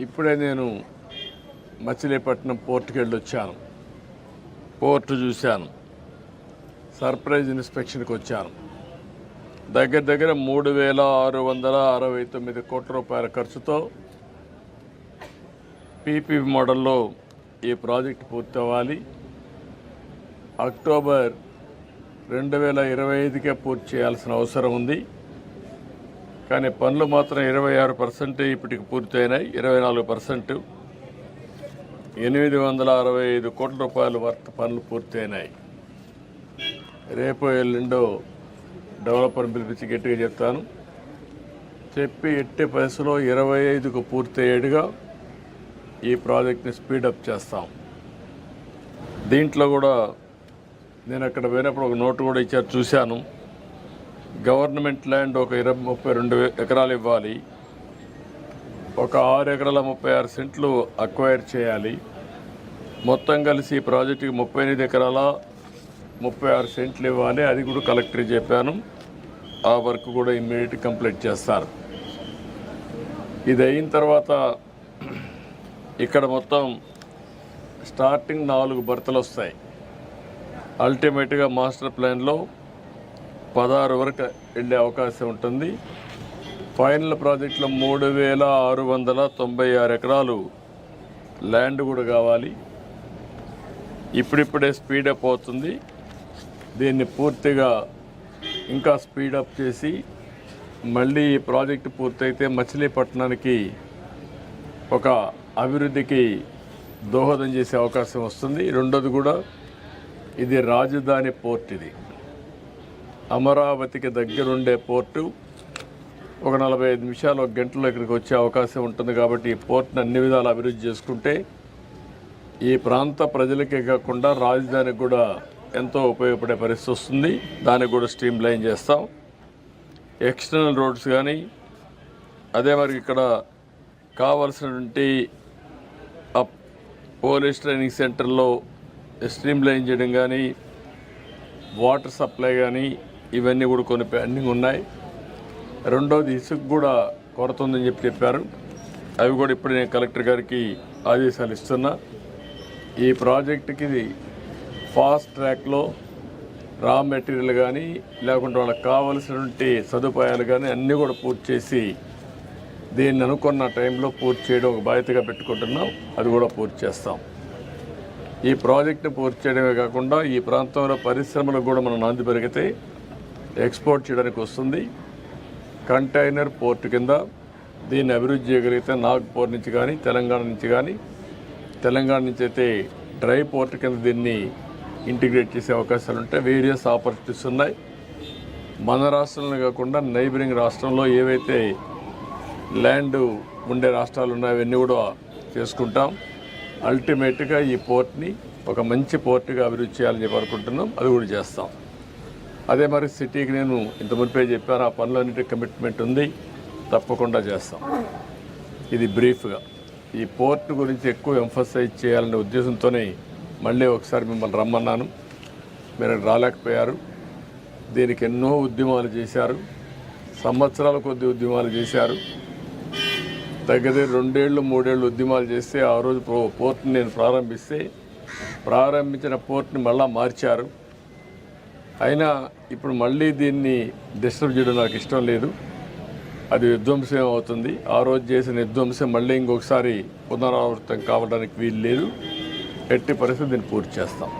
ఇప్పుడే నేను మచిలీపట్నం పోర్టుకి వెళ్ళొచ్చాను. పోర్టు చూశాను, సర్ప్రైజ్ ఇన్స్పెక్షన్కి వచ్చాను. దగ్గర 3,669 కోట్ల రూపాయల ఖర్చుతో పీపీ మోడల్లో ఈ ప్రాజెక్టు పూర్తి అవ్వాలి. అక్టోబర్ 2025కే పూర్తి చేయాల్సిన అవసరం ఉంది. కానీ పనులు మాత్రం 26% ఇప్పటికి పూర్తయినాయి. 24% 865 కోట్ల రూపాయల వర్త్ పనులు పూర్తయినాయి. రేపు ఎల్లుండో డెవలపర్ పిలిపించి గట్టిగా చెప్తాను. చెప్పి ఎట్టి పరిస్థితుల్లో 25కు పూర్తయ్యేట్టుగా ఈ ప్రాజెక్ట్ని స్పీడప్ చేస్తాం. దీంట్లో కూడా నేను అక్కడ పోయినప్పుడు ఒక నోటు కూడా ఇచ్చారు, చూశాను. గవర్నమెంట్ ల్యాండ్ ఒక 32 ఎకరాలు ఇవ్వాలి, ఒక 6 ఎకరాల 36 సెంట్లు అక్వైర్ చేయాలి. మొత్తం కలిసి ఈ ప్రాజెక్టుకి 38 ఎకరాల 36 సెంట్లు ఇవ్వాలి. అది కూడా కలెక్టర్ చెప్పాను. ఆ వర్క్ కూడా ఇమ్మీడియట్ కంప్లీట్ చేస్తారు. ఇది అయిన తర్వాత ఇక్కడ మొత్తం స్టార్టింగ్ 4 బర్తలు వస్తాయి. అల్టిమేట్గా మాస్టర్ ప్లాన్లో 16 వరకు వెళ్ళే అవకాశం ఉంటుంది. ఫైనల్ ప్రాజెక్టులో 3,696 ఎకరాలు ల్యాండ్ కూడా కావాలి. ఇప్పుడిప్పుడే స్పీడప్ అవుతుంది. దీన్ని పూర్తిగా ఇంకా స్పీడప్ చేసి మళ్ళీ ఈ ప్రాజెక్టు పూర్తయితే మచిలీపట్నానికి ఒక అభివృద్ధికి దోహదం చేసే అవకాశం వస్తుంది. రెండోది కూడా ఇది రాజధాని పోర్ట్. ఇది అమరావతికి దగ్గరుండే పోర్టు. ఒక 45 నిమిషాలు, 1 గంటలో ఇక్కడికి వచ్చే అవకాశం ఉంటుంది. కాబట్టి ఈ పోర్ట్ని అన్ని విధాలు అభివృద్ధి చేసుకుంటే ఈ ప్రాంత ప్రజలకే కాకుండా రాజధానికి కూడా ఎంతో ఉపయోగపడే పరిస్థితి వస్తుంది. దానికి కూడా స్ట్రీమ్ లైన్ చేస్తాం. ఎక్స్టర్నల్ రోడ్స్ కానీ, అదే మరి ఇక్కడ కావాల్సినటువంటి పోలీస్ ట్రైనింగ్ సెంటర్లో స్ట్రీమ్ లైన్ చేయడం కానీ, వాటర్ సప్లై కానీ, ఇవన్నీ కూడా కొన్ని పెండింగ్ ఉన్నాయి. రెండోది ఇసుక కూడా కొరత ఉందని చెప్పారు. అవి కూడా ఇప్పుడు నేను కలెక్టర్ గారికి ఆదేశాలు ఇస్తున్నా. ఈ ప్రాజెక్టుకి ఫాస్ట్ ట్రాక్లో రా మెటీరియల్ కానీ, లేకుంటే వాళ్ళకి కావలసినటువంటి సదుపాయాలు కానీ అన్నీ కూడా పూర్తి చేసి దీన్ని అనుకున్న టైంలో పూర్తి చేయడం ఒక బాధ్యతగా పెట్టుకుంటున్నాం. అది కూడా పూర్తి చేస్తాం. ఈ ప్రాజెక్టుని పూర్తి చేయడమే కాకుండా ఈ ప్రాంతంలో పరిశ్రమలకు కూడా మనం నాంది పెరిగితే ఎక్స్పోర్ట్ చేయడానికి వస్తుంది. కంటైనర్ పోర్టు కింద దీన్ని అభివృద్ధి చేయగలిగితే నాగ్పూర్ నుంచి కానీ, తెలంగాణ నుంచి అయితే డ్రై పోర్టు కింద దీన్ని ఇంటిగ్రేట్ చేసే అవకాశాలు ఉంటాయి. వేరియస్ ఆపర్చునిటీస్ ఉన్నాయి. మన రాష్ట్రంలో కాకుండా నైబరింగ్ రాష్ట్రంలో ఏవైతే ల్యాండ్ ఉండే రాష్ట్రాలు ఉన్నాయో అవన్నీ కూడా చేసుకుంటాం. అల్టిమేట్గా ఈ పోర్ట్ని ఒక మంచి పోర్టుగా అభివృద్ధి చేయాలని చెప్పి అనుకుంటున్నాం. అది కూడా చేస్తాం. అదే మరి సిటీకి నేను ఇంత మునిపే చెప్పాను, ఆ పనులన్నిటి కమిట్మెంట్ ఉంది, తప్పకుండా చేస్తాం. ఇది బ్రీఫ్గా ఈ పోర్ట్ గురించి ఎక్కువ ఎంఫసైజ్ చేయాలనే ఉద్దేశంతోనే మళ్ళీ ఒకసారి మిమ్మల్ని రమ్మన్నాను. మీరు రాలేకపోయారు. దీనికి ఎన్నో ఉద్యమాలు చేశారు, సంవత్సరాల కొద్ది ఉద్యమాలు చేశారు. దగ్గర 2 ఏళ్ళు 3 ఏళ్ళు ఉద్యమాలు చేస్తే ఆ రోజు పోర్ట్ని నేను ప్రారంభించిన పోర్ట్ని మళ్ళా మార్చారు. అయినా ఇప్పుడు మళ్ళీ దీన్ని డిస్టర్బ్ చేయడం నాకు ఇష్టం లేదు. అది విధ్వంసం అవుతుంది. ఆ రోజు చేసిన విధ్వంసం మళ్ళీ ఇంకొకసారి పునరావృతం కావడానికి వీలు లేదు. ఎట్టి పరిస్థితి దీన్ని పూర్తి చేస్తాం.